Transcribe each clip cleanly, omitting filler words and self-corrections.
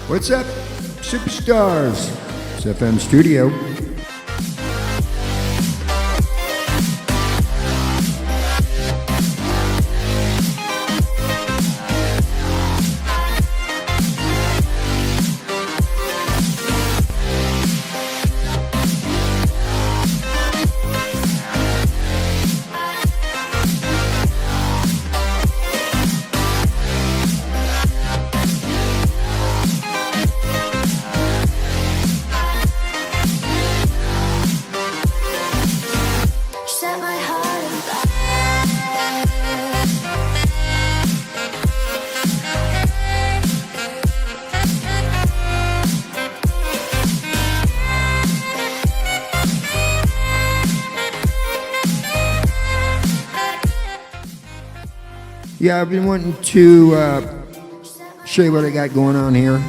What's up, superstars? It's FM Studio. Yeah, I've been wanting to show you what I got going on here.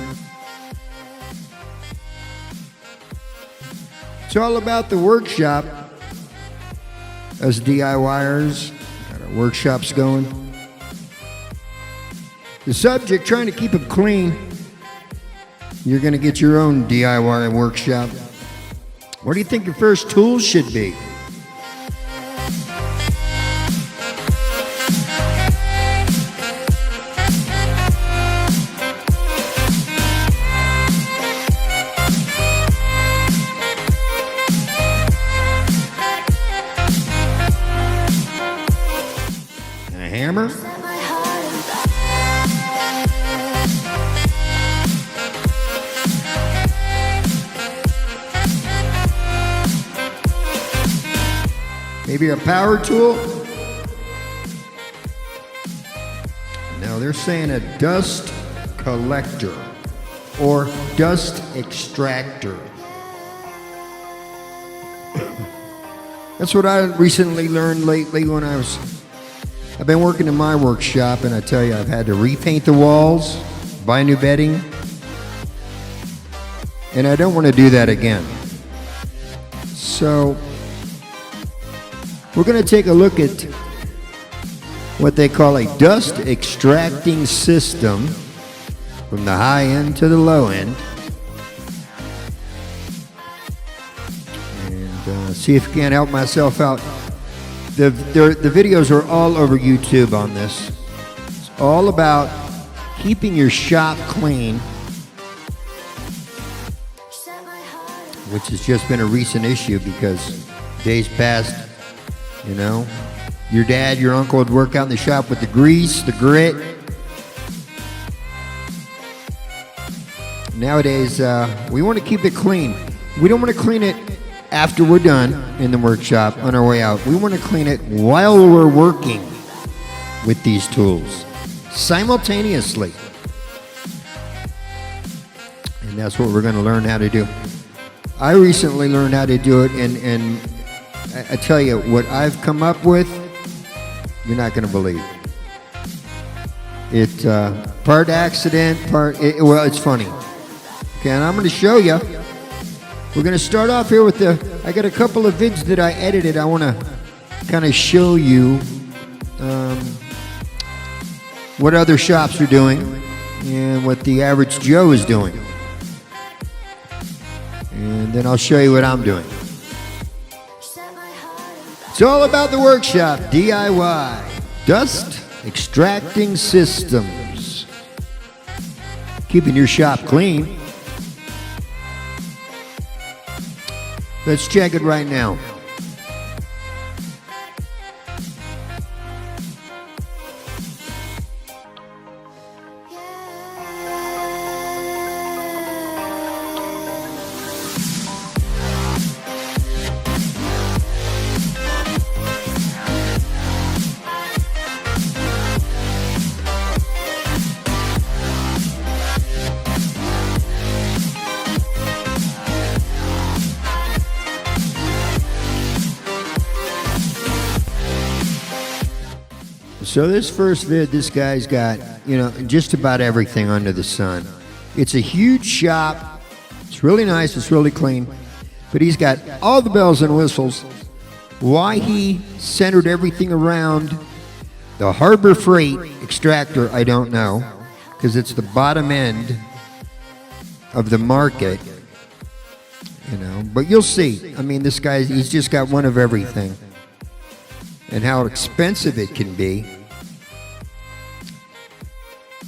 It's all about the workshop. Us DIYers, got our workshops going. The subject, trying to keep it clean. You're going to get your own DIY workshop. What do you think your first tools should be? Hammer. Maybe a power tool? No, they're saying a dust collector or dust extractor. That's what I recently learned lately when I've been working in my workshop, and I tell you, I've had to repaint the walls, buy new bedding, and I don't want to do that again. So we're going to take a look at what they call a dust extracting system from the high end to the low end, and see if I can help myself out. The videos are all over YouTube on this. It's all about keeping your shop clean, which has just been a recent issue because days past, you know, your dad, your uncle would work out in the shop with the grease, the grit. Nowadays, we want to keep it clean. We don't want to clean it after we're done in the workshop on our way out. We want to clean it while we're working with these tools simultaneously. And that's what we're going to learn how to do. I recently learned how to do it, and I tell you, what I've come up with, you're not going to believe. It's part accident, well, it's funny. Okay, and I'm going to show you. We're going to start off here with I got a couple of vids that I edited. I want to kind of show you what other shops are doing and what the average Joe is doing. And then I'll show you what I'm doing. It's all about the workshop, DIY, dust extracting systems. keeping your shop clean. Let's check it right now. So this first vid, this guy's got, just about everything under the sun. It's a huge shop. It's really nice. It's really clean. But he's got all the bells and whistles. Why he centered everything around the Harbor Freight extractor, I don't know, because it's the bottom end of the market, But you'll see. I mean, this guy, he's just got one of everything. And how expensive it can be.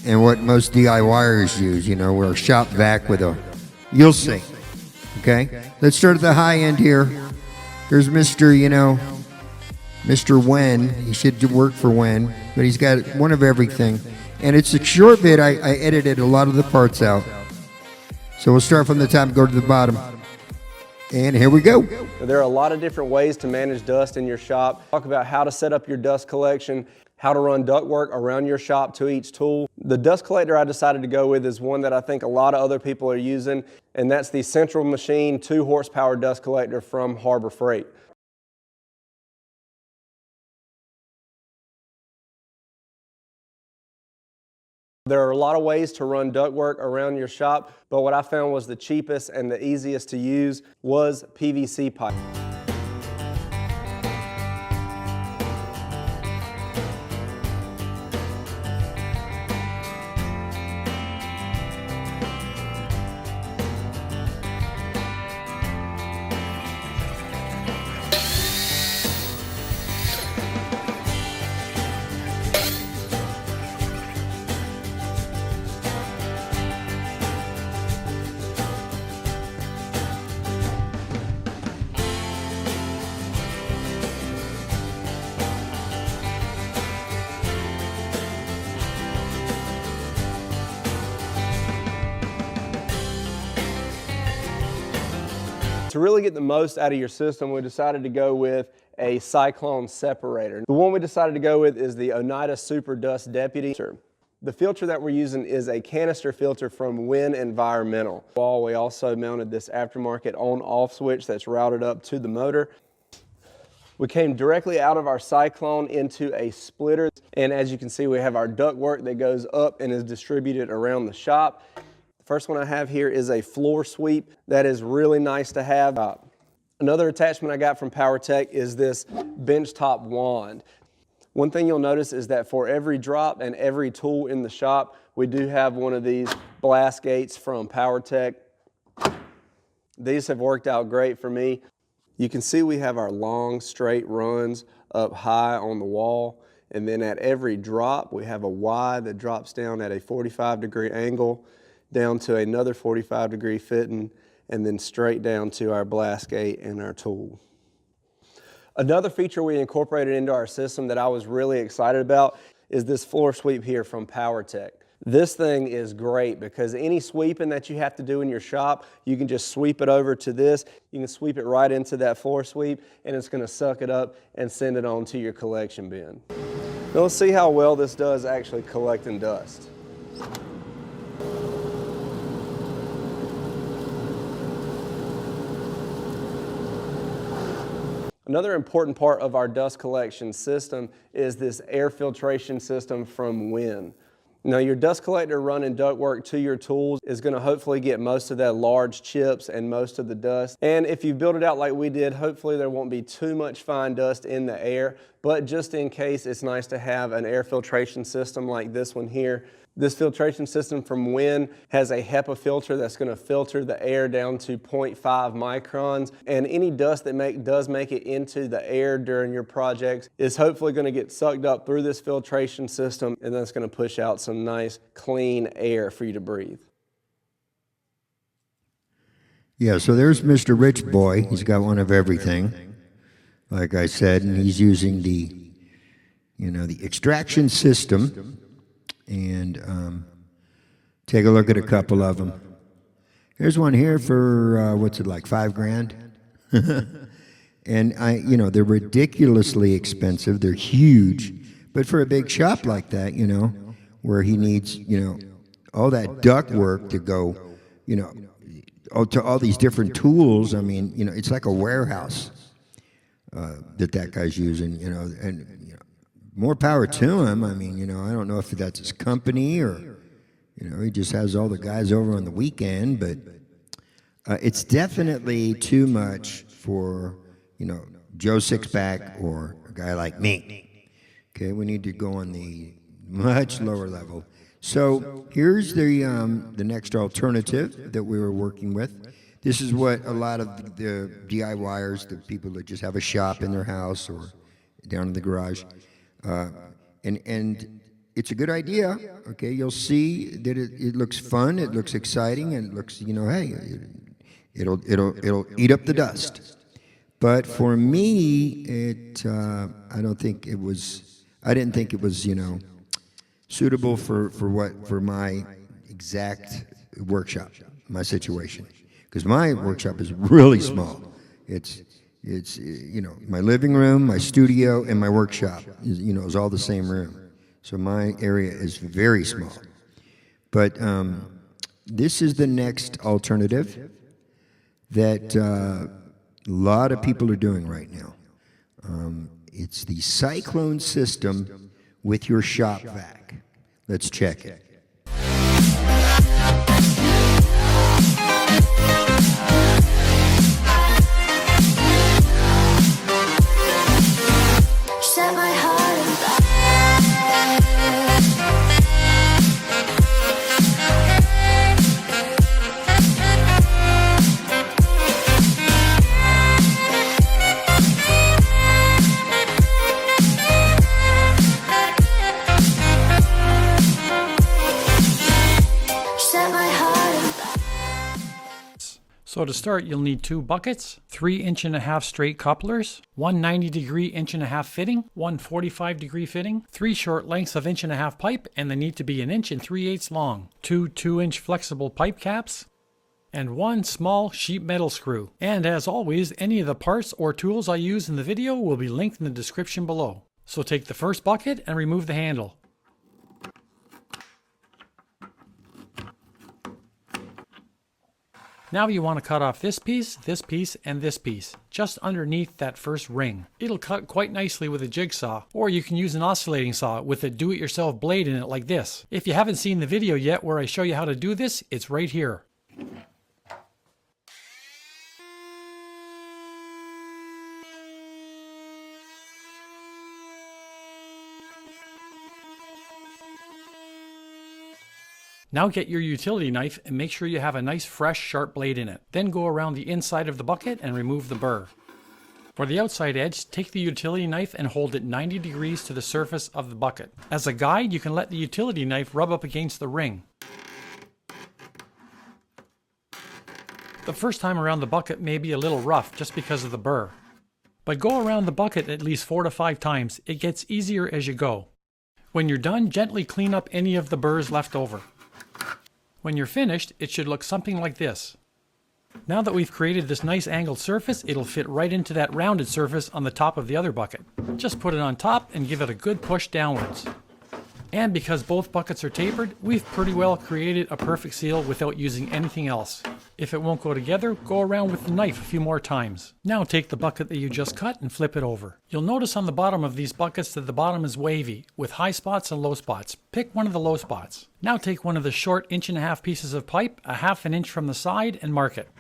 And what most DIYers use, we're a shop vac with a, you'll see. Okay? Let's start at the high end here. Here's Mr. Wen. He should work for Wen, but he's got one of everything. And it's a short vid. I edited a lot of the parts out. So we'll start from the top and go to the bottom. And here we go. There are a lot of different ways to manage dust in your shop. Talk about how to set up your dust collection, how to run ductwork around your shop to each tool. The dust collector I decided to go with is one that I think a lot of other people are using, and that's the Central Machine 2 horsepower dust collector from Harbor Freight. There are a lot of ways to run ductwork around your shop, but what I found was the cheapest and the easiest to use was PVC pipe. To really get the most out of your system, we decided to go with a Cyclone separator. The one we decided to go with is the Oneida Super Dust Deputy. The filter that we're using is a canister filter from Win Environmental. We also mounted this aftermarket on-off switch that's routed up to the motor. We came directly out of our Cyclone into a splitter, and as you can see, we have our ductwork that goes up and is distributed around the shop. First one I have here is a floor sweep. That is really nice to have. Another attachment I got from PowerTech is this benchtop wand. One thing you'll notice is that for every drop and every tool in the shop, we do have one of these blast gates from PowerTech. These have worked out great for me. You can see we have our long straight runs up high on the wall, and then at every drop we have a Y that drops down at a 45-degree angle down to another 45-degree fitting, and then straight down to our blast gate and our tool. Another feature we incorporated into our system that I was really excited about is this floor sweep here from PowerTech. This thing is great because any sweeping that you have to do in your shop, you can just sweep it over to this. You can sweep it right into that floor sweep, and it's going to suck it up and send it on to your collection bin. Now let's see how well this does actually collecting dust. Another important part of our dust collection system is this air filtration system from Win. Now your dust collector running ductwork to your tools is going to hopefully get most of that large chips and most of the dust. And if you build it out like we did, hopefully there won't be too much fine dust in the air. But just in case, it's nice to have an air filtration system like this one here. This filtration system from Win has a HEPA filter that's going to filter the air down to 0.5 microns, and any dust that does make it into the air during your projects is hopefully going to get sucked up through this filtration system, and that's going to push out some nice clean air for you to breathe. Yeah, so there's Mr. Rich Boy. He's got one of everything, like I said, and he's using the extraction system. And take a look at a couple of them. Here's one here for what's it, like $5,000? And they're ridiculously expensive. They're huge, but for a big shop like that, where he needs, all that duct work to go, to all these different tools. I mean, it's like a warehouse that guy's using, and more power to him. I mean, I don't know if that's his company or, he just has all the guys over on the weekend, but it's definitely too much for, Joe Sixpack or a guy like me. Okay, we need to go on the much lower level. So here's the next alternative that we were working with. This is what a lot of the DIYers, the people that just have a shop in their house or down in the garage, and it's a good idea. Okay, you'll see that it looks fun, it looks exciting, and it looks, hey, it'll eat up the dust. But for me, I didn't think it was, suitable for my exact workshop, my situation, because my workshop is really small. It's my living room, my studio, and my workshop is all the same room. So my area is very small. But this is the next alternative that a lot of people are doing right now. It's the Cyclone system with your shop vac. Let's check it. Set my heart on fire. Set my heart on fire. So to start, you'll need 2 buckets, 3 1/2" straight couplers, 1 90-degree 1.5" fitting, 1 45-degree fitting, 3 short lengths of 1.5" pipe, and they need to be 1 3/8" long, 2 2-inch flexible pipe caps, and 1 small sheet metal screw. And as always, any of the parts or tools I use in the video will be linked in the description below. So take the first bucket and remove the handle. Now you want to cut off this piece, and this piece, just underneath that first ring. It'll cut quite nicely with a jigsaw, or you can use an oscillating saw with a do-it-yourself blade in it like this. If you haven't seen the video yet where I show you how to do this, it's right here. Now get your utility knife and make sure you have a nice fresh sharp blade in it. Then go around the inside of the bucket and remove the burr. For the outside edge, take the utility knife and hold it 90 degrees to the surface of the bucket. As a guide, you can let the utility knife rub up against the ring. The first time around the bucket may be a little rough just because of the burr. But go around the bucket at least 4 to 5 times. It gets easier as you go. When you're done, gently clean up any of the burrs left over. When you're finished, it should look something like this. Now that we've created this nice angled surface, it'll fit right into that rounded surface on the top of the other bucket. Just put it on top and give it a good push downwards. And because both buckets are tapered, we've pretty well created a perfect seal without using anything else. If it won't go together, go around with the knife a few more times. Now take the bucket that you just cut and flip it over. You'll notice on the bottom of these buckets that the bottom is wavy, with high spots and low spots. Pick one of the low spots. Now take one of the short 1.5" pieces of pipe, 1/2 inch from the side, and mark it.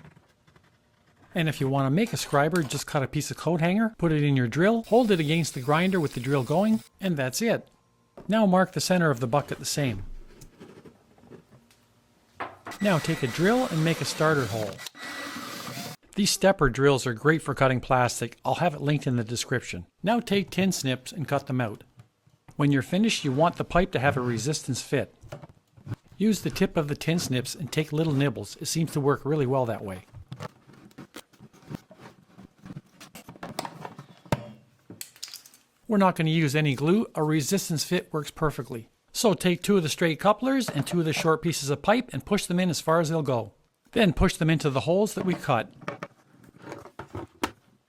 And if you want to make a scriber, just cut a piece of coat hanger, put it in your drill, hold it against the grinder with the drill going, and that's it. Now mark the center of the bucket the same. Now take a drill and make a starter hole. These stepper drills are great for cutting plastic. I'll have it linked in the description. Now take tin snips and cut them out. When you're finished, you want the pipe to have a resistance fit. Use the tip of the tin snips and take little nibbles. It seems to work really well that way. we're not going to use any glue. A resistance fit works perfectly. So take 2 of the straight couplers and 2 of the short pieces of pipe and push them in as far as they'll go. Then push them into the holes that we cut.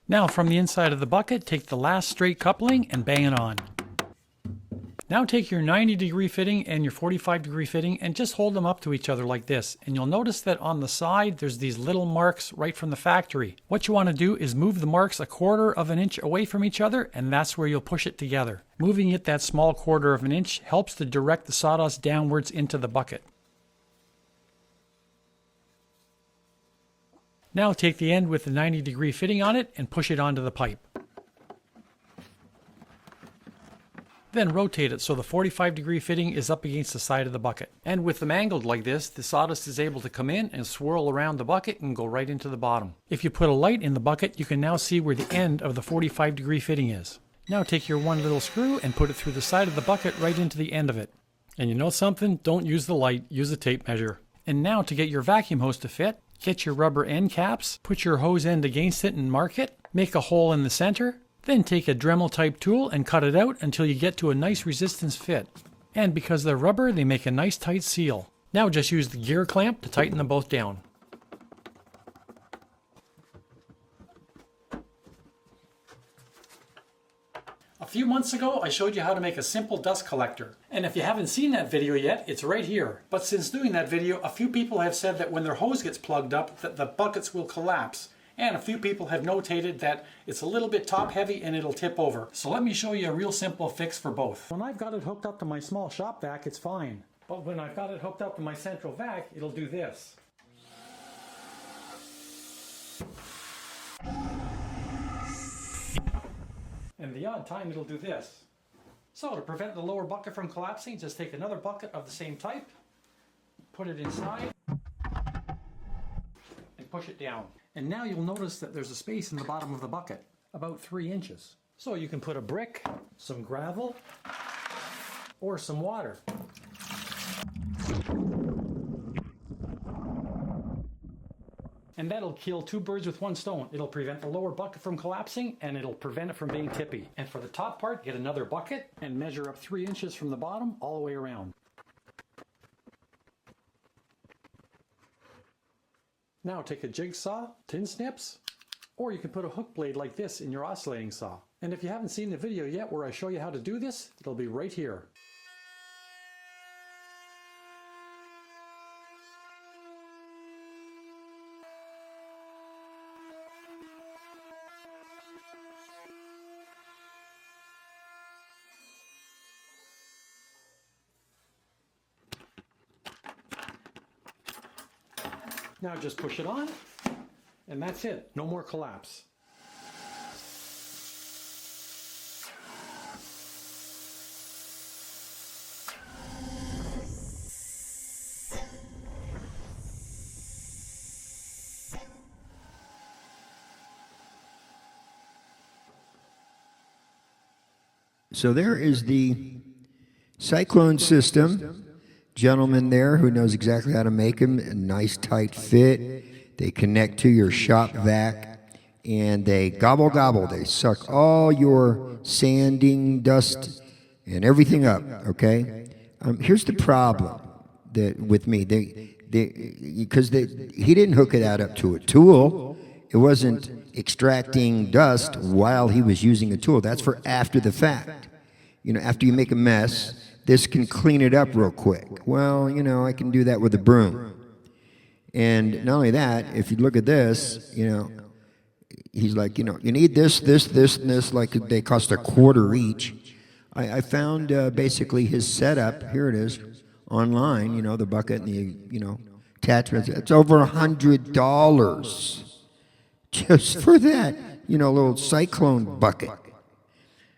Now from the inside of the bucket, take the last straight coupling and bang it on. Now take your 90-degree fitting and your 45-degree fitting and just hold them up to each other like this. And you'll notice that on the side, there's these little marks right from the factory. What you want to do is move the marks 1/4 of an inch away from each other, and that's where you'll push it together. Moving it that small 1/4 of an inch helps to direct the sawdust downwards into the bucket. Now take the end with the 90-degree fitting on it and push it onto the pipe. Then rotate it so the 45-degree fitting is up against the side of the bucket. And with them angled like this, the sawdust is able to come in and swirl around the bucket and go right into the bottom. If you put a light in the bucket, you can now see where the end of the 45-degree fitting is. Now take your one little screw and put it through the side of the bucket right into the end of it. And you know something? Don't use the light, use a tape measure. And now to get your vacuum hose to fit, get your rubber end caps, put your hose end against it and mark it, make a hole in the center, then take a Dremel type tool and cut it out until you get to a nice resistance fit. And because they're rubber, they make a nice tight seal. Now just use the gear clamp to tighten them both down. A few months ago, I showed you how to make a simple dust collector. And if you haven't seen that video yet, it's right here. But since doing that video, a few people have said that when their hose gets plugged up, that the buckets will collapse. And a few people have notated that it's a little bit top heavy and it'll tip over. So let me show you a real simple fix for both. When I've got it hooked up to my small shop vac, it's fine. But when I've got it hooked up to my central vac, it'll do this. And the odd time it'll do this. So to prevent the lower bucket from collapsing, just take another bucket of the same type, put it inside, and push it down. And now you'll notice that there's a space in the bottom of the bucket, about 3 inches. So you can put a brick, some gravel, or some water. And that'll kill 2 birds with 1 stone. It'll prevent the lower bucket from collapsing, and it'll prevent it from being tippy. And for the top part, get another bucket and measure up 3 inches from the bottom all the way around. Now take a jigsaw, tin snips, or you can put a hook blade like this in your oscillating saw. And if you haven't seen the video yet where I show you how to do this, it'll be right here. Now just push it on, and that's it. No more collapse. So there is the Cyclone system. Gentleman there who knows exactly how to make them, a nice tight fit. They connect to your shop vac and they gobble gobble. They suck all your sanding, dust, and everything up, okay? Here's the problem that with me. Because he didn't hook it out up to a tool. It wasn't extracting dust while he was using a tool. That's for after the fact. You know, after you make a mess, this can clean it up real quick. Well, you know, I can do that with a broom. And not only that, if you look at this, you know, he's like, you know, you need this, and this, like they cost $0.25 each. I found basically his setup, here it is, online, you know, the bucket and the, you know, attachments. It's over $100 just for that, you know, little Cyclone bucket.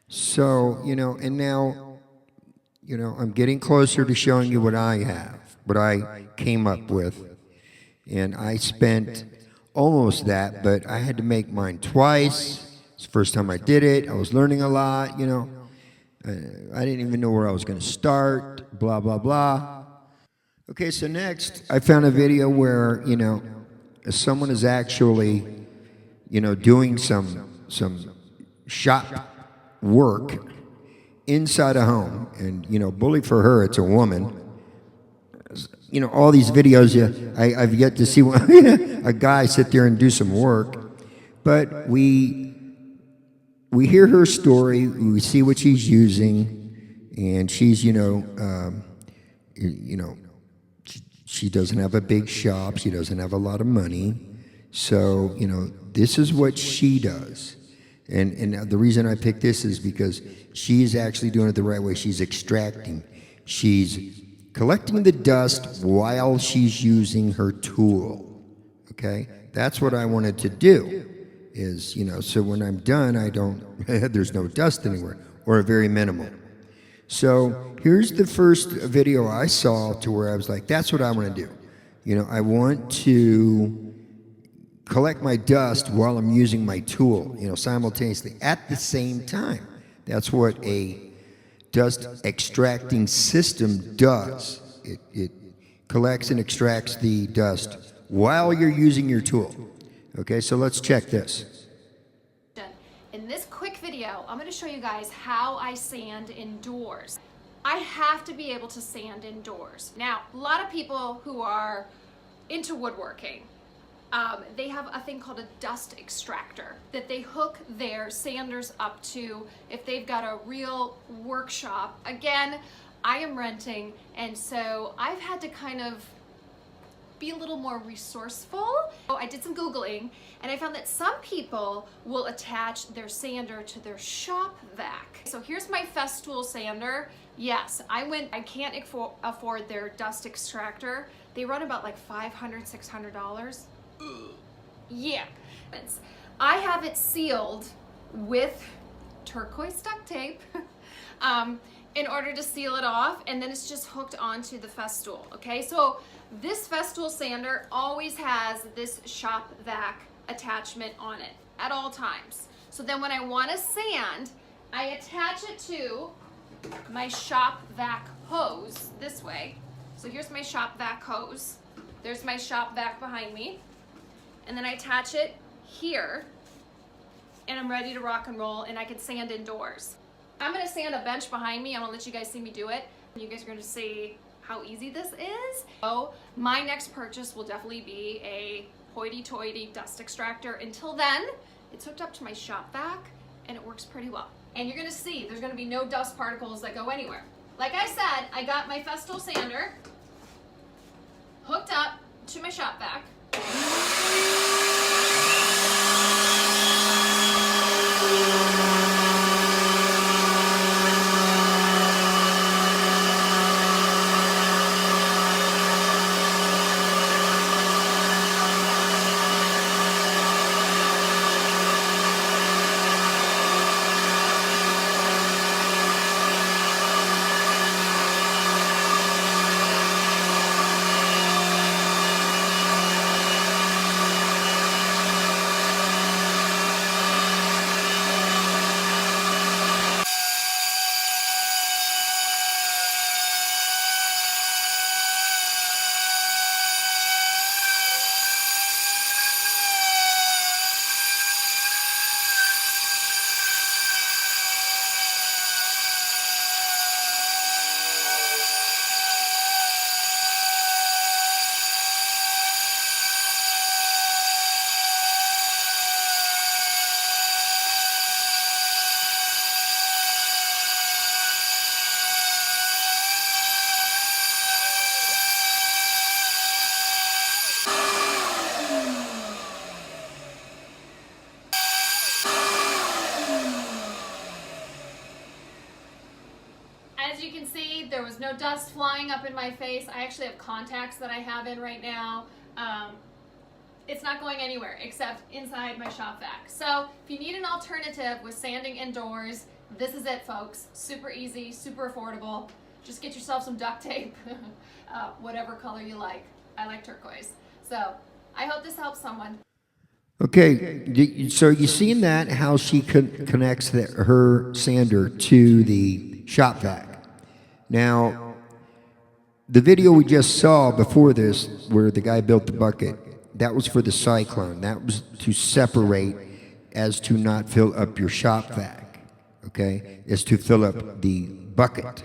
So, you know, and now, you know, I'm getting closer to showing you what I have, what I came up with. And I spent almost that, but I had to make mine twice. It's the first time I did it. I was learning a lot, you know. I didn't even know where I was going to start, blah, blah, blah. Okay, so next, I found a video where, you know, someone is actually, you know, doing some shop work inside a home, and bully for her, it's a woman. All these videos, I've yet to see a guy sit there and do some work, but we hear her story, we see what she's using, and she's, she doesn't have a big shop, she doesn't have a lot of money, so, this is what she does. And the reason I picked this is because she's actually doing it the right way. She's extracting. She's collecting the dust while she's using her tool. Okay? That's what I wanted to do. Is, so when I'm done, there's no dust anywhere, or very minimal. So here's the first video I saw to where I was like, that's what I want to do. I want to collect my dust while I'm using my tool, simultaneously at the same time. That's what a dust extracting system does. It collects and extracts the dust while you're using your tool. Okay, so let's check this. In this quick video, I'm going to show you guys how I sand indoors. I have to be able to sand indoors. Now, a lot of people who are into woodworking, they have a thing called a dust extractor that they hook their sanders up to if they've got a real workshop. Again, I am renting, and so I've had to kind of be a little more resourceful. So I did some Googling, and I found that some people will attach their sander to their shop vac. So here's my Festool sander. Yes, I can't afford their dust extractor. They run about like $500, $600. Yeah. I have it sealed with turquoise duct tape in order to seal it off, and then it's just hooked onto the Festool. Okay, so this Festool sander always has this shop vac attachment on it at all times. So then when I want to sand, I attach it to my shop vac hose this way. So here's my shop vac hose. There's my shop vac behind me. And then I attach it here, and I'm ready to rock and roll, and I can sand indoors. I'm gonna sand a bench behind me. I'm gonna let you guys see me do it. You guys are gonna see how easy this is. So my next purchase will definitely be a hoity-toity dust extractor. Until then, it's hooked up to my shop vac, and it works pretty well. And you're gonna see there's gonna be no dust particles that go anywhere. Like I said, I got my Festool sander hooked up to my shop vac. As you can see, there was no dust flying up in my face. I actually have contacts that I have in right now. It's not going anywhere except inside my shop vac. So if you need an alternative with sanding indoors, this is it, folks. Super easy, super affordable. Just get yourself some duct tape, whatever color you like. I like turquoise. So I hope this helps someone. Okay, so you seen that, how she connects her sander to the shop vac. Now, the video we just saw before this, where the guy built the bucket, that was for the Cyclone. That was to separate as to not fill up your shop vac. okay, is to fill up the bucket.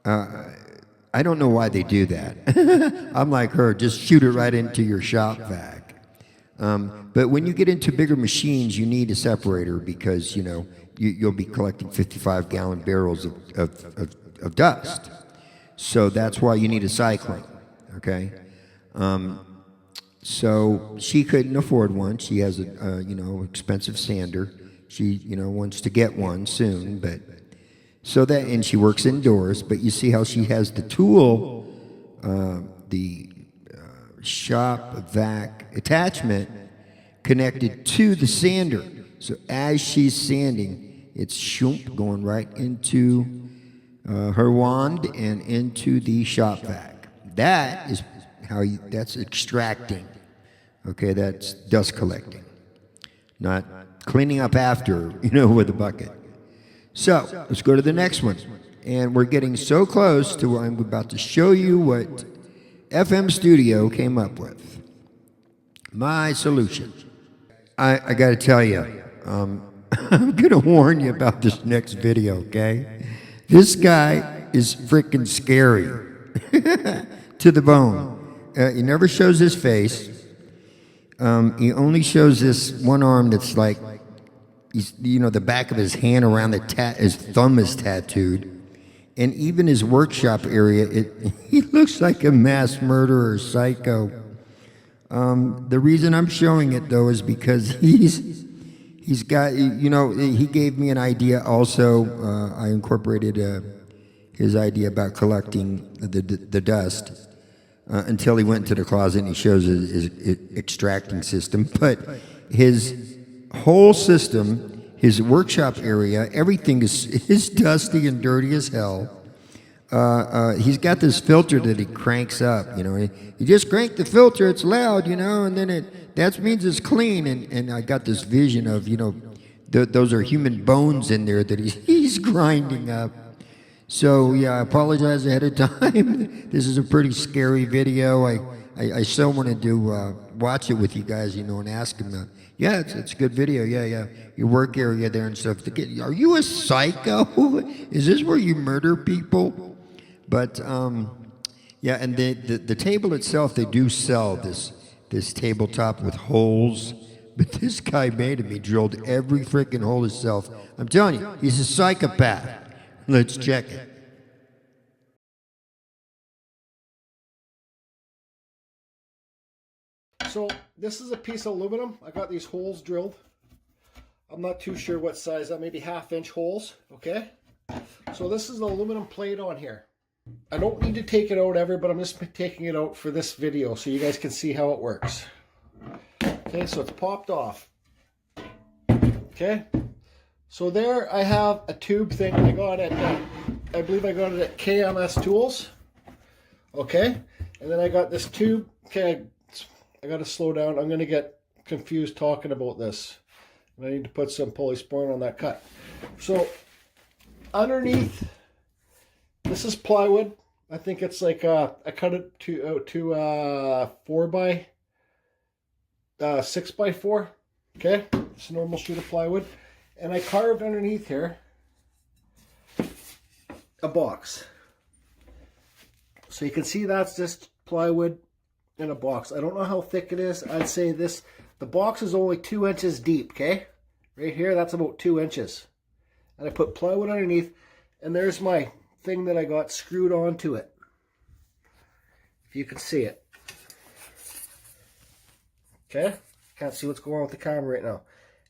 I don't know why they do that. I'm like her, just shoot it right into your shop vac. But when you get into bigger machines, you need a separator because, you know, you'll be collecting 55-gallon barrels of dust. So that's why you need a cyclone, okay? So she couldn't afford one. She has a, you know, expensive sander. She, you know, wants to get one soon, but so that, and she works indoors, but you see how she has the tool, the shop vac attachment connected to the sander. So as she's sanding, it's shoomp going right into her wand and into the shop vac. That is how you, that's extracting. Okay, that's dust collecting, not cleaning up after, you know, with a bucket. So let's go to the next one. And we're getting so close to where I'm about to show you what FM Studio came up with. My solution. I got to tell you, I'm going to warn you about this next video, okay? This guy is freaking scary to the bone. He never shows his face. He only shows this one arm that's like, he's, you know, the back of his hand around the his thumb is tattooed. And even his workshop area, he looks like a mass murderer psycho. The reason I'm showing it, though, is because he's got, you know, he gave me an idea also. I incorporated his idea about collecting the dust until he went to the closet and he shows his extracting system. But his whole system, his workshop area, everything is dusty and dirty as hell. He's got this filter that he cranks up, you know. You just crank the filter, it's loud, you know, and then that means it's clean. And I got this vision of, you know, those are human bones in there that he's grinding up. So yeah, I apologize ahead of time. This is a pretty scary video. I still want to watch it with you guys, you know, and ask him. Yeah, it's a good video. Yeah. Your work area there and stuff. Are you a psycho? Is this where you murder people? But yeah, and the table itself, they do sell this tabletop with holes. But this guy made him. He drilled every freaking hole himself. I'm telling you, he's a psychopath. Let's check it. So this is a piece of aluminum. I got these holes drilled. I'm not too sure what size, maybe 1/2-inch holes, okay? So this is the aluminum plate on here. I don't need to take it out ever, but I'm just taking it out for this video so you guys can see how it works. Okay, so it's popped off. Okay, so there I have a tube thing I got at, I believe I got it at KMS Tools. Okay, and then I got this tube. Okay, I got to slow down. I'm going to get confused talking about this. And I need to put some polysporin on that cut. So underneath, this is plywood. I think it's like I cut it to 6x4. Okay, it's a normal sheet of plywood, and I carved underneath here a box. So you can see that's just plywood in a box. I don't know how thick it is. I'd say the box is only 2 inches deep, okay? Right here, that's about 2 inches. And I put plywood underneath, and there's my thing that I got screwed onto it. If you can see it. Okay? Can't see what's going on with the camera right now.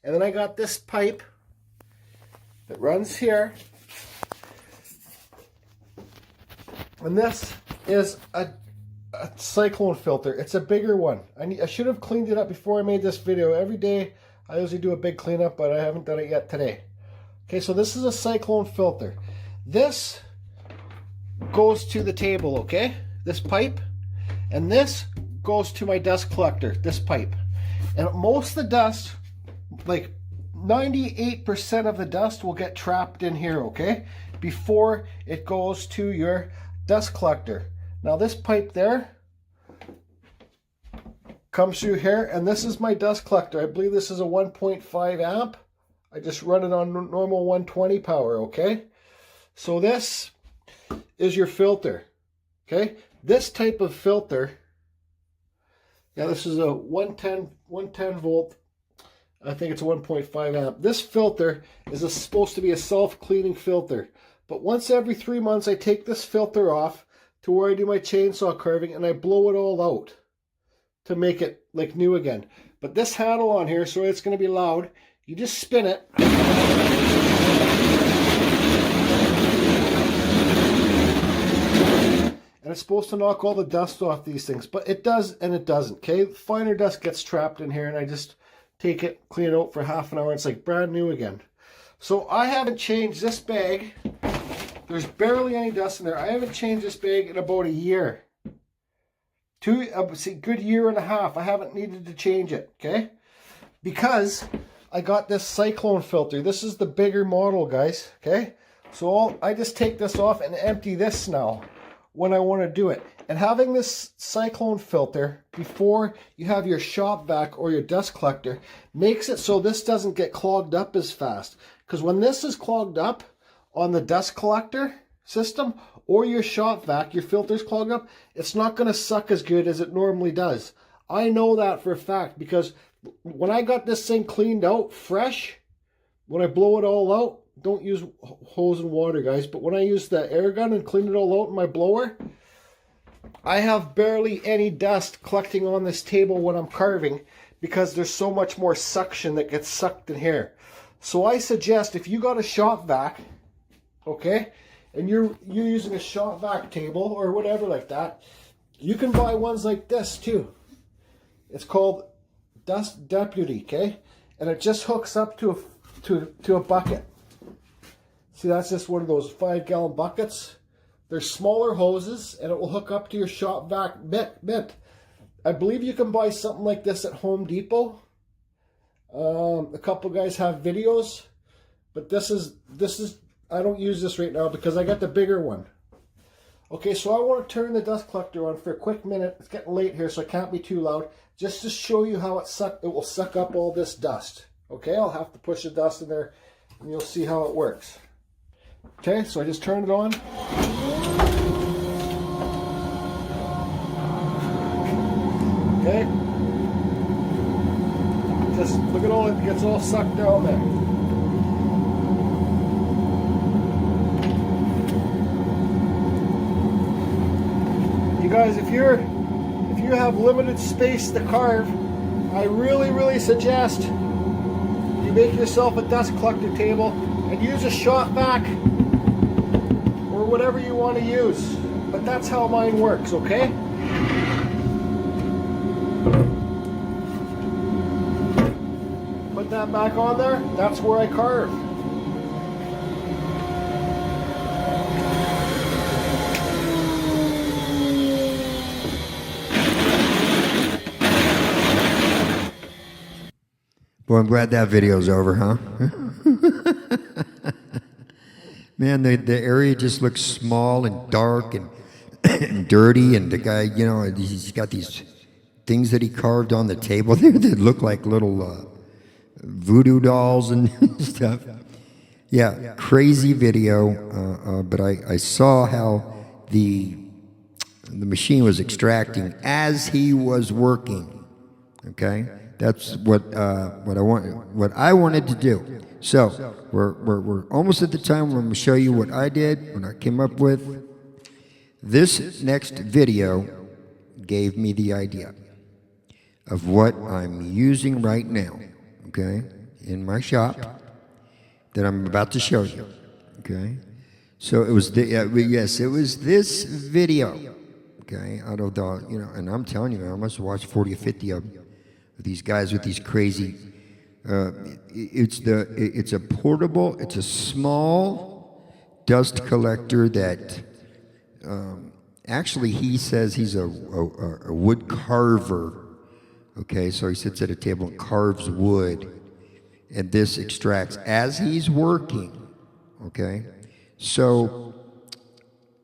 And then I got this pipe that runs here. And this is a cyclone filter. It's a bigger one. I should have cleaned it up before I made this video. Every day I usually do a big cleanup, but I haven't done it yet today. Okay, so this is a cyclone filter. This goes to the table, okay? This pipe. And this goes to my dust collector, this pipe. And most of the dust, like 98% of the dust will get trapped in here, okay? Before it goes to your dust collector. Now this pipe there comes through here, and this is my dust collector. I believe this is a 1.5 amp. I just run it on normal 120 power, okay? So this is your filter, okay? This type of filter, yeah, this is a 110 volt, I think it's a 1.5 amp. This filter is supposed to be a self-cleaning filter. But once every 3 months, I take this filter off to where I do my chainsaw carving and I blow it all out to make it like new again. But this handle on here, so it's going to be loud, you just spin it. And it's supposed to knock all the dust off these things. But it does and it doesn't, okay? Finer dust gets trapped in here and I just take it, clean it out for half an hour. It's like brand new again. So I haven't changed this bag. There's barely any dust in there. I haven't changed this bag in about a year. Good year and a half. I haven't needed to change it, okay? Because I got this Cyclone filter. This is the bigger model, guys, okay? So I just take this off and empty this now when I want to do it. And having this Cyclone filter before you have your shop vac or your dust collector makes it so this doesn't get clogged up as fast. Because when this is clogged up on the dust collector system or your shop vac, your filter's clogged up, it's not going to suck as good as it normally does. I know that for a fact because when I got this thing cleaned out fresh, when I blow it all out, don't use hose and water, guys, but when I use the air gun and clean it all out in my blower, I have barely any dust collecting on this table when I'm carving because there's so much more suction that gets sucked in here. So I suggest if you got a shop vac, okay, and you're using a shop vac table or whatever like that, you can buy ones like this too. It's called Dust Deputy, okay, and it just hooks up to a bucket. See, that's just one of those 5-gallon buckets. They're smaller hoses, and it will hook up to your shop vac bit. I believe you can buy something like this at Home Depot. A couple guys have videos, but this is. I don't use this right now because I got the bigger one. Okay, so I want to turn the dust collector on for a quick minute. It's getting late here, so I can't be too loud. Just to show you how it will suck up all this dust. Okay, I'll have to push the dust in there, and you'll see how it works. Okay, so I just turned it on. Okay. Just look at all it gets all sucked down there. You guys, if you have limited space to carve, I really suggest you make yourself a dust collector table and use a shop vac or whatever you want to use. But that's how mine works, okay? Put that back on there. That's where I carve. Boy, I'm glad that video's over, huh? Man, the area just looks small and dark and, and dirty, and the guy, you know, he's got these things that he carved on the table there that look like little voodoo dolls and stuff. Yeah, crazy video, but I saw how the machine was extracting as he was working, okay? That's what I wanted to do. So we're almost at the time where I'm going to show you what I did, what I came up with. This next video gave me the idea of what I'm using right now, okay, in my shop that I'm about to show you, okay. So it was yes, it was this video, okay, out of the, you know, and I'm telling you, man, I must have watched 40 or 50 of them. These guys with these crazy, it's a portable, it's a small dust collector that, actually he says he's a wood carver, okay, so he sits at a table and carves wood, and this extracts as he's working, okay. So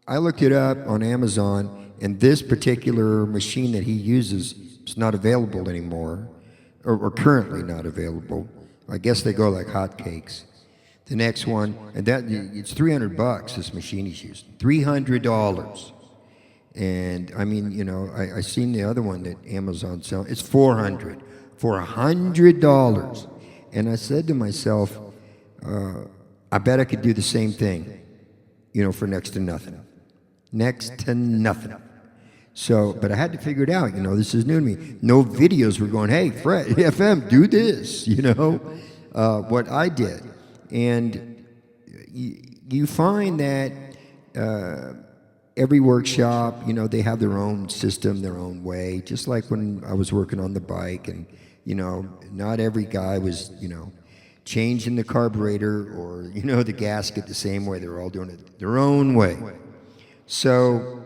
I looked it up on Amazon, and this particular machine that he uses, it's not available anymore, or currently not available. I guess they go like hotcakes. The next one, and that it's $300. This machine he's using, $300. And I mean, you know, I seen the other one that Amazon selling. It's $400 for $100. And I said to myself, I bet I could do the same thing, you know, for next to nothing. Next to nothing. So, but I had to figure it out, you know, this is new to me. No videos were going, hey, Fred, FM, do this, you know, what I did. And you find that every workshop, you know, they have their own system, their own way, just like when I was working on the bike and, you know, not every guy was, you know, changing the carburetor or, you know, the gasket the same way. They're all doing it their own way. So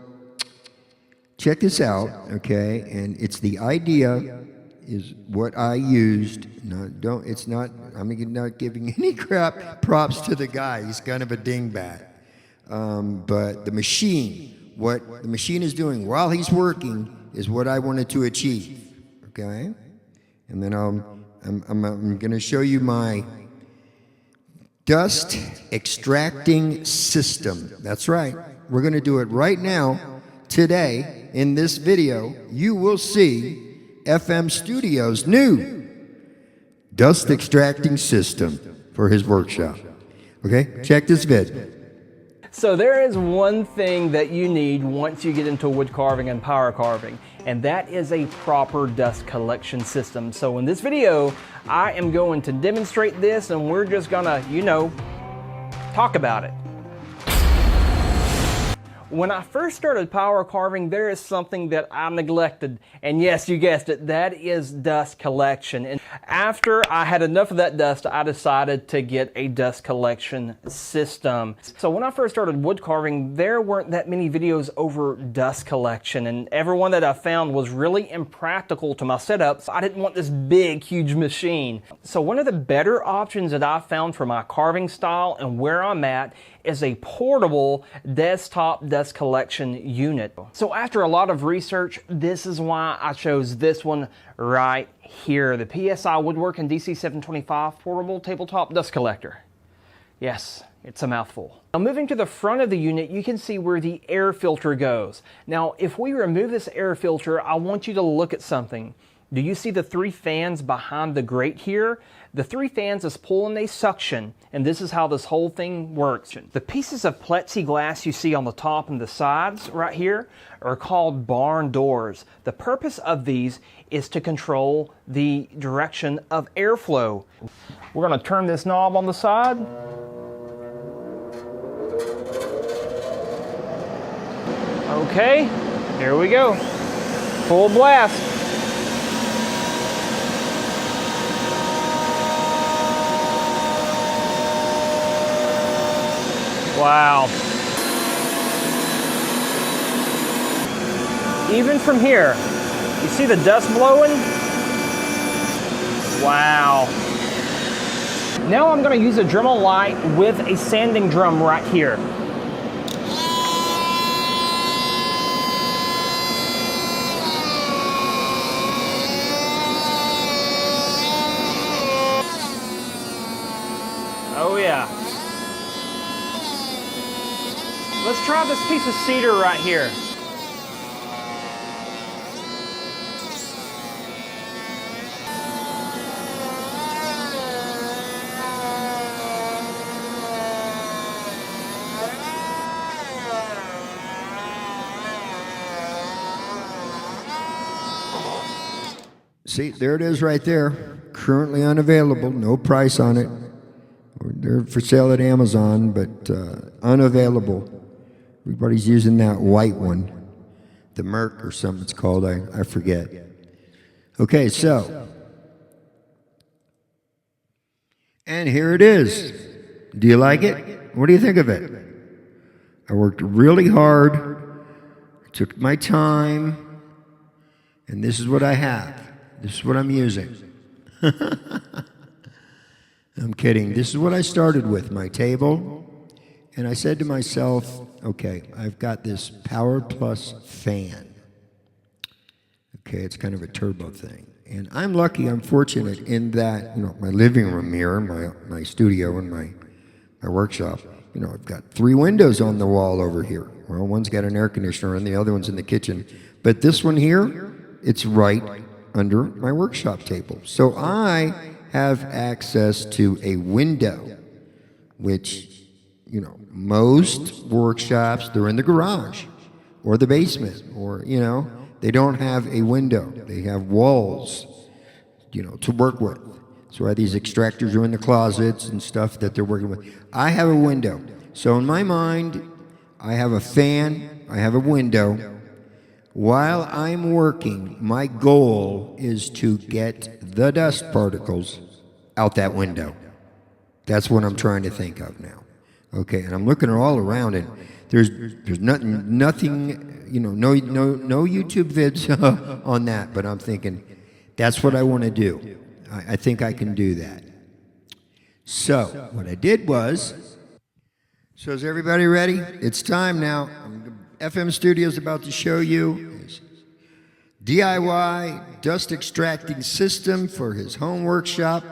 check this out, okay? And it's the idea is what I used. No, don't. It's not. I'm not giving any props to the guy. He's kind of a dingbat. But the machine, what the machine is doing while he's working, is what I wanted to achieve. Okay, and then I'm going to show you my dust extracting system. That's right. We're going to do it right now, today, in this video. You will see FM Studio's new dust extracting system for his workshop. Okay, check this vid. So there is one thing that you need once you get into wood carving and power carving, and that is a proper dust collection system. So in this video, I am going to demonstrate this, and we're just gonna, you know, talk about it. When I first started power carving, there is something that I neglected, and yes, you guessed it, that is dust collection. And after I had enough of that dust, I decided to get a dust collection system. So when I first started wood carving, there weren't that many videos over dust collection, and everyone that I found was really impractical to my setup, so I didn't want this big, huge machine. So one of the better options that I found for my carving style and where I'm at is a portable desktop dust collection unit. So after a lot of research, this is why I chose this one right here, the PSI Woodworking DC725 portable tabletop dust collector. Yes, it's a mouthful. Now moving to the front of the unit, you can see where the air filter goes. Now if we remove this air filter, I want you to look at something. Do you see the 3 fans behind the grate here? The 3 fans is pulling a suction, and this is how this whole thing works. The pieces of plexiglass you see on the top and the sides right here are called barn doors. The purpose of these is to control the direction of airflow. We're going to turn this knob on the side. Okay, here we go. Full blast. Wow. Even from here, you see the dust blowing? Wow. Now I'm going to use a Dremel light with a sanding drum right here. Oh yeah. Let's try this piece of cedar right here. See, there it is right there. Currently unavailable, no price on it. They're for sale at Amazon, but unavailable. Everybody's using that white one, the Merc or something it's called, I forget. Okay, so, and here it is. Do you like it? What do you think of it? I worked really hard, took my time, and this is what I have. This is what I'm using. I'm kidding. This is what I started with, my table. And I said to myself, okay, I've got this Power Plus fan. Okay, it's kind of a turbo thing. And I'm lucky, I'm fortunate in that, my living room here, my studio and my workshop, I've got 3 windows on the wall over here. Well, one's got an air conditioner and the other one's in the kitchen. But this one here, it's right under my workshop table. So I have access to a window, which, most workshops, they're in the garage or the basement or, they don't have a window. They have walls, to work with. So these extractors are in the closets and stuff that they're working with. I have a window. So in my mind, I have a fan, I have a window. While I'm working, my goal is to get the dust particles out that window. That's what I'm trying to think of now. Okay, and I'm looking all around it. There's nothing, no YouTube vids on that, but I'm thinking that's what I want to do. I think I can do that. So what I did was, so is everybody ready? It's time now. FM Studio's about to show you his DIY dust extracting system for his home workshop.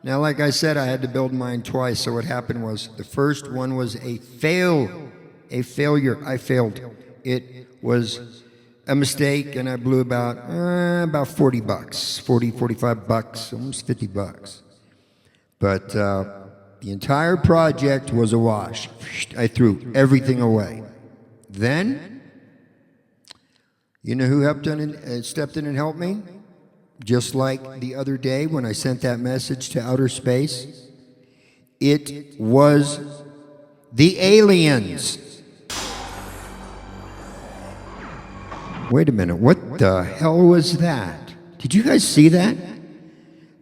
Now, like I said, I had to build mine twice. So what happened was the first one was a failure. I failed. It was a mistake, and I blew about $40, 40, 45 bucks, almost 50 bucks. But the entire project was a wash. I threw everything away. Then, you know who stepped in and helped me? Just like the other day when I sent that message to outer space, it was the aliens. Wait a minute, what the hell was that? Did you guys see that?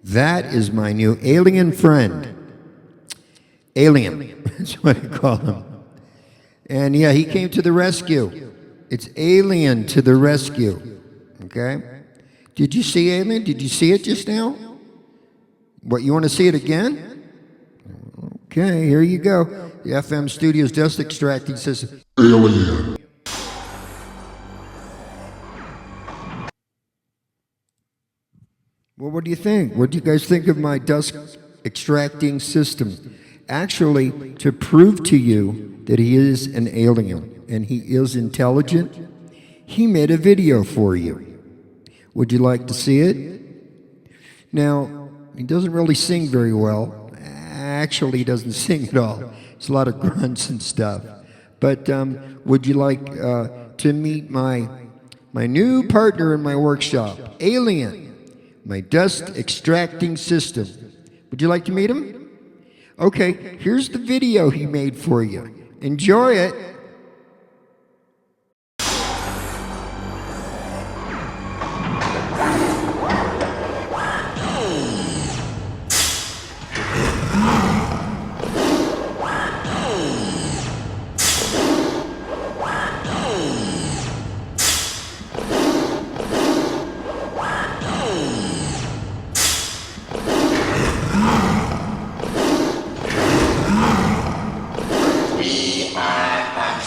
That is my new alien friend. Alien, that's what I call him. And yeah, he came to the rescue. It's Alien to the rescue, okay? Did you see Alien? Did you see it just now? What, you want to see it again? Okay, here you go. The FM Studio's dust extracting system. Alien. Well, what do you think? What do you guys think of my dust extracting system? Actually, to prove to you that he is an alien and he is intelligent, he made a video for you. Would you like to see it? Now, he doesn't really sing very well. Actually, he doesn't sing at all. It's a lot of grunts and stuff. But would you like to meet my new partner in my workshop, Alien, my dust extracting system? Would you like to meet him? Okay, here's the video he made for you. Enjoy it. We are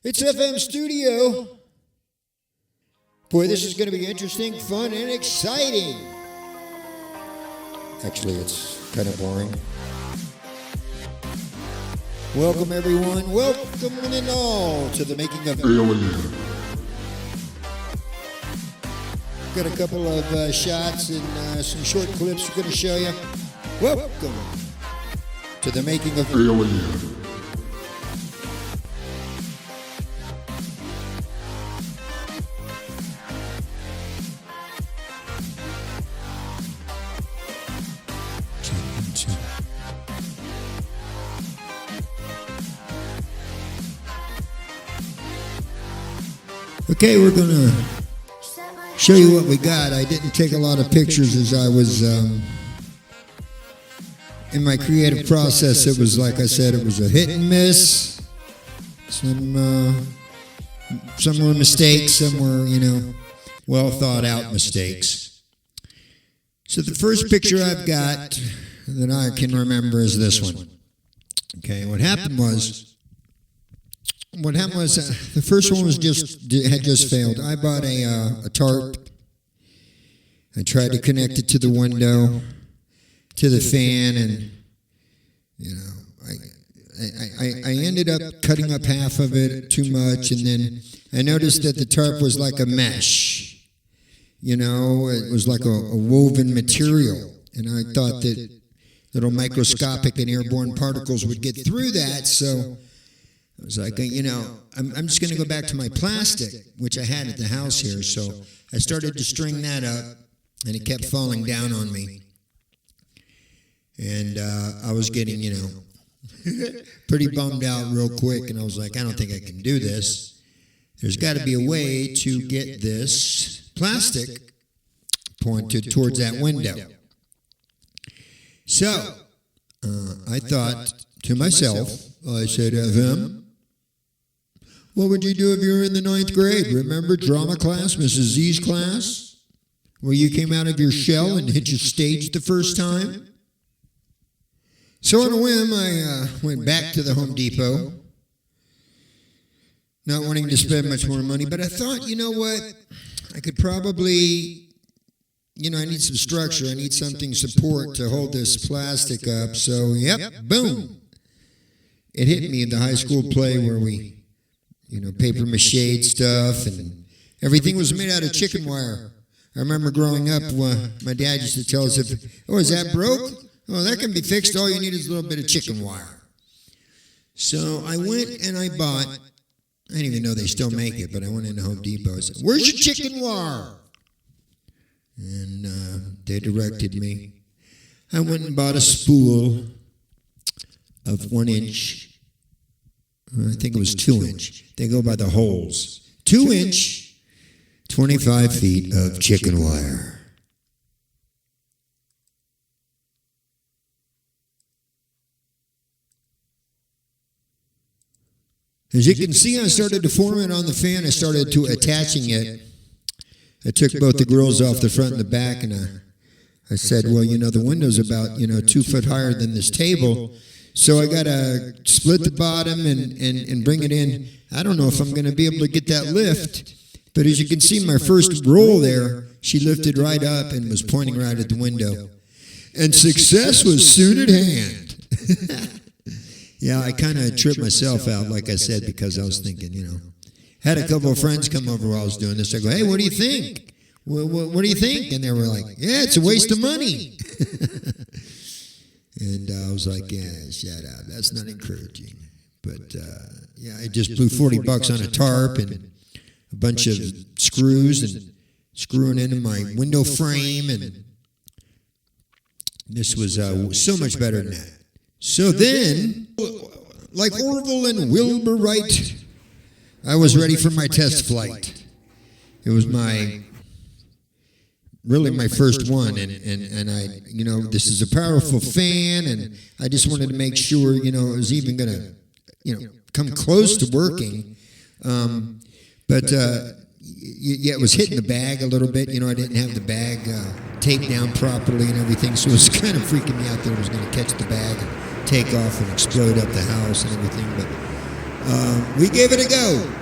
It's FM Studio. Boy, this is going to be interesting, fun, and exciting. Actually, it's kind of boring. Welcome, everyone. Welcome one and all to the making of Alien. Got a couple of shots and some short clips we're going to show you. Welcome to the making of Alien. Okay, we're going to show you what we got. I didn't take a lot of pictures as I was in my creative process. It was, like I said, it was a hit and miss. Some were mistakes, some were, well thought out mistakes. So the first picture I've got that I can remember is this one. Okay, what happened was the first one was had just failed. I bought a tarp. I tried to connect it to the window, to the fan, and I ended up cutting up half of it too much, and then I noticed that the tarp was like a mesh. It was like a woven material, and I thought that little microscopic and airborne particles would get through that, so I was like, I'm just going to go back to my plastic, which I had at the house here. So I started to string that up, and it kept falling down on me. And I was getting, pretty bummed out real quick. And I was like, I don't think I can do this. There's got to be a way to get this plastic pointed towards that window. So I thought to myself, I said, FM, what would you do if you were in the 9th grade? Remember drama class, Mrs. Z's class? Where you came out of your shell and hit your stage the first time? So on a whim, I went back to the Home Depot, not wanting to spend much more money, but I thought, you know what? I could probably, I need some structure. I need something support to hold this plastic up. So, boom. It hit me in the high school play where we, paper mache stuff, and everything was made out of chicken wire. I remember growing up, my dad used to tell us, is that broke? Oh, that can be fixed. All you need is a little bit of chicken wire. So I went and I bought, I didn't even know they still make it, but I went into Home Depot. I said, where's your chicken wire? And they directed me. I went and bought a spool of 1 inch. I think it was 2 inch. They go by the holes. 2 inch, 25 feet of chicken wire. As you can see, I started to form it on the fan. I started to attaching it. I took both the grills off the front and the back, and I said, well, the window's about, 2 foot higher than this table. So I got to split the bottom and bring it in. I don't know if I'm going to be able to get that lift. But as you can see, my first roll there, she lifted right up and was pointing right at the window. And success was soon at hand. Yeah, I kind of tripped myself out, like I said, because I was thinking, had a couple of friends come over while I was doing this. I go, hey, what do you think? What do you think? And they were like, yeah, it's a waste of money. And I was like, yeah, shut up. That's not encouraging. But, I just blew $40 on a tarp and a bunch of screws and screwing into my window frame. And this was so much better than that. So then, like Orville and Wilbur Wright, I was ready for my test flight. It was really my first one, and I, this is a powerful fan, and I just wanted to make sure, it was even going to, come close to working. But it was hitting the bag a little bit. I didn't have the bag taped down properly and everything, so it was kind of freaking me out that it was going to catch the bag and take off and explode up the house and everything. But We gave it a go.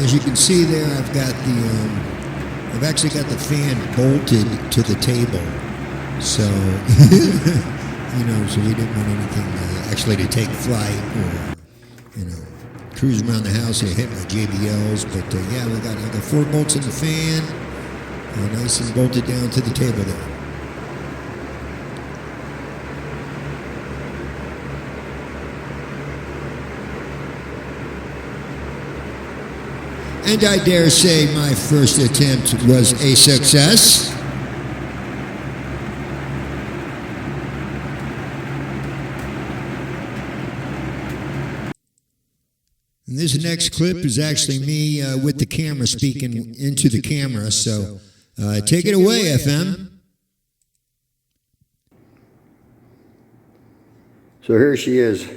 As you can see there, I've actually got the fan bolted to the table. So, so we didn't want anything actually to take flight or, cruise around the house and hit my JBLs. But yeah, I got 4 bolts in the fan, nice and bolted down to the table there. And I dare say my first attempt was a success. And this next clip is actually me with the camera speaking into the camera, so take it away, FM. So here she is.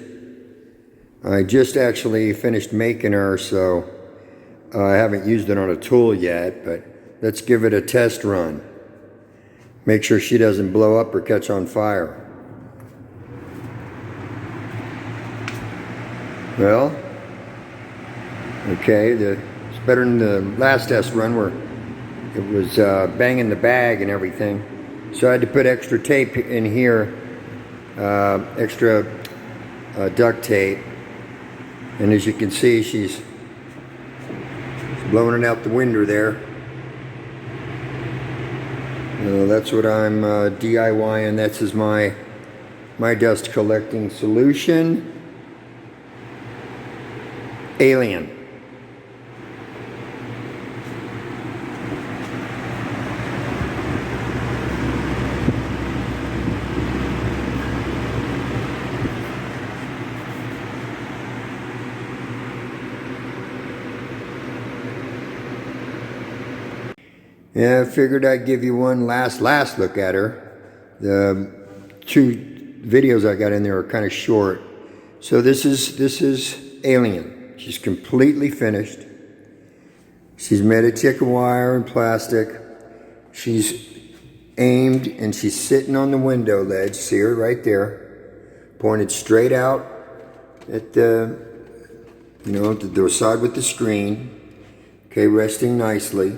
I just actually finished making her, so I haven't used it on a tool yet, but let's give it a test run. Make sure she doesn't blow up or catch on fire. Well, okay, it's better than the last test run where it was banging the bag and everything. So I had to put extra tape in here, extra duct tape. And as you can see, she's blowing it out the window there. That's what I'm DIYing. That's is my dust collecting solution. Alien. Yeah, I figured I'd give you one last look at her. The 2 videos I got in there are kind of short. So this is Alien. She's completely finished. She's made of chicken wire and plastic. She's aimed and she's sitting on the window ledge. See her right there, pointed straight out at the side with the screen. Okay, resting nicely.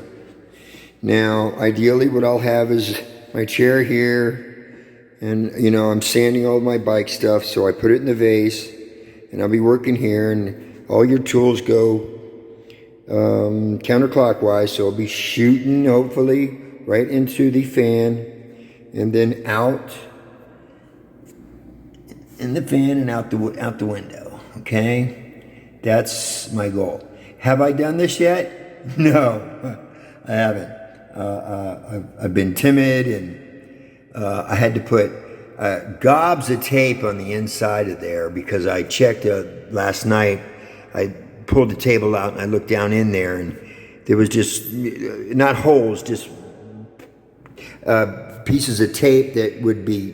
Now, ideally, what I'll have is my chair here, and I'm sanding all my bike stuff, so I put it in the vase, and I'll be working here, and all your tools go counterclockwise, so I'll be shooting, hopefully, right into the fan, and then out in the fan and out the window. Okay, that's my goal. Have I done this yet? No, I haven't. I've been timid, and I had to put gobs of tape on the inside of there because I checked last night. I pulled the table out and I looked down in there, and there was just not holes, just pieces of tape that would be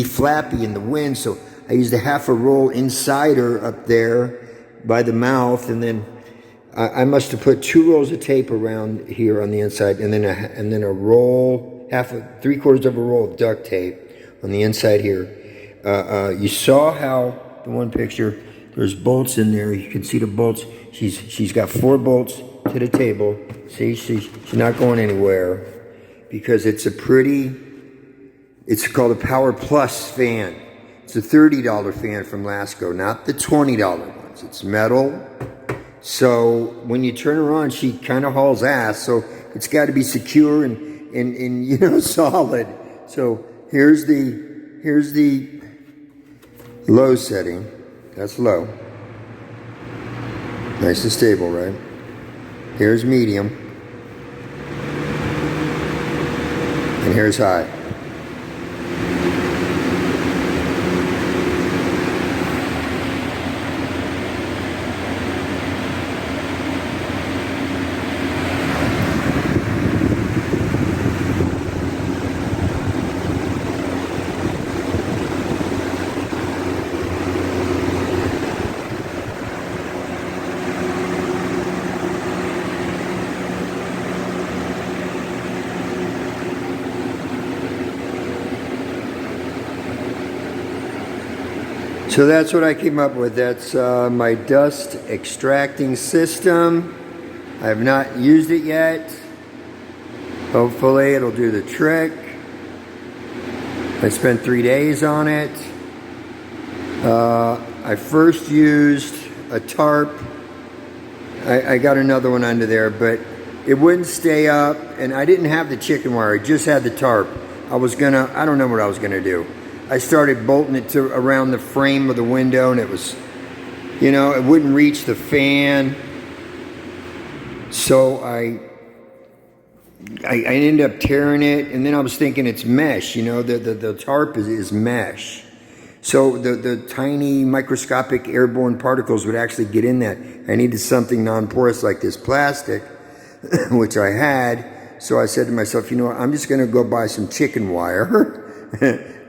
flappy in the wind. So I used a half a roll inside her up there by the mouth, and then I must have put 2 rolls of tape around here on the inside, and then a roll, 3/4 of a roll of duct tape on the inside here. You saw how the one picture, there's bolts in there. You can see the bolts. She's got 4 bolts to the table. See, she's not going anywhere because it's called a Power Plus fan. It's a $30 fan from Lasco, not the $20 ones. It's metal. So when you turn her on, she kind of hauls ass. So it's got to be secure and solid. So here's the low setting. That's low. Nice and stable, right? Here's medium. And here's high. So that's what I came up with. That's my dust extracting system. I have not used it yet. Hopefully it'll do the trick. I spent 3 days on it. I first used a tarp. I got another one under there, but it wouldn't stay up, and I didn't have the chicken wire. I just had the tarp. I don't know what I was gonna do. I started bolting it to around the frame of the window, and it was, you know, it wouldn't reach the fan. So I ended up tearing it, and then I was thinking it's mesh, you know, the tarp is mesh. So the tiny microscopic airborne particles would actually get in that. I needed something non-porous like this plastic, which I had. So I said to myself, you know what, I'm just gonna go buy some chicken wire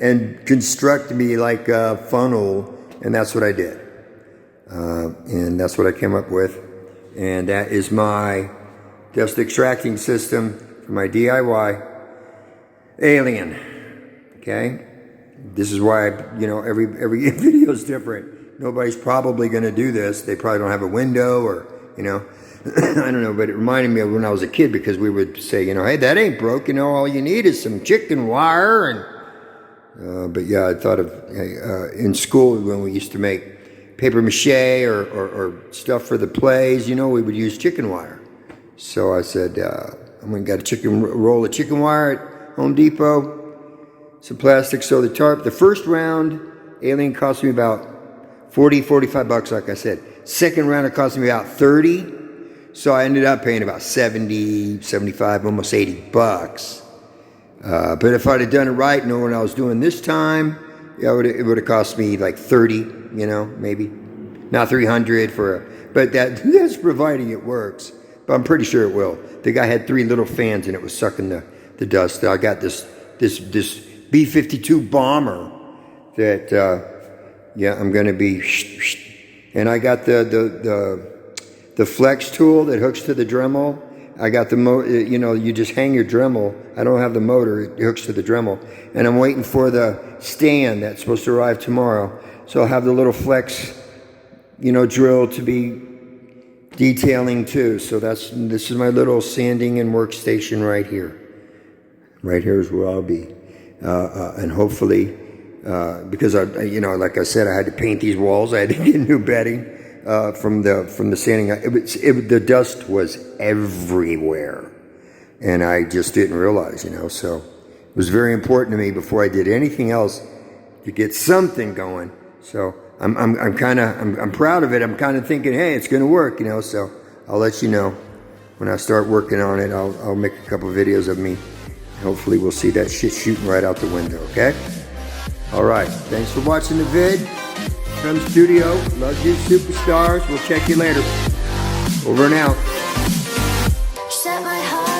and construct me like a funnel, and that's what I did. And that's what I came up with. And that is my dust extracting system for my DIY Alien. Okay? This is why, you know, every video is different. Nobody's probably going to do this. They probably don't have a window, or, you know, I don't know, but it reminded me of when I was a kid, because we would say, you know, hey, that ain't broke, you know, all you need is some chicken wire. And but yeah, I thought of in school when we used to make paper mache or stuff for the plays, you know, we would use chicken wire. So I said, I went and got a roll of chicken wire at Home Depot, some plastic, so the tarp. The first round, Alien cost me about 40, 45 bucks, like I said. Second round, it cost me about 30. So I ended up paying about 70, 75, almost 80 bucks. But if I'd have done it right, knowing what I was doing this time, yeah, it would have cost me like 30, you know, maybe. Not 300 but that's providing it works. But I'm pretty sure it will. The guy had 3 little fans, and it was sucking the dust. I got this B-52 bomber that, yeah, I'm going to be, and I got the flex tool that hooks to the Dremel. I got the you know, you just hang your Dremel. I don't have the motor, it hooks to the Dremel. And I'm waiting for the stand that's supposed to arrive tomorrow. So I'll have the little flex, you know, drill to be detailing too. So this is my little sanding and workstation right here. Right here is where I'll be. And hopefully, because you know, like I said, I had to paint these walls. I had to get new bedding from the sanding. The dust was everywhere, and I just didn't realize, you know. So it was very important to me before I did anything else to get something going. So I'm proud of it. I'm kind of thinking, hey, it's going to work, you know. So I'll let you know when I start working on it. I'll make a couple videos of me. Hopefully we'll see that shit shooting right out the window, okay? All right, thanks for watching the vid. From the studio, love you superstars. We'll check you later. Over and out. Set my heart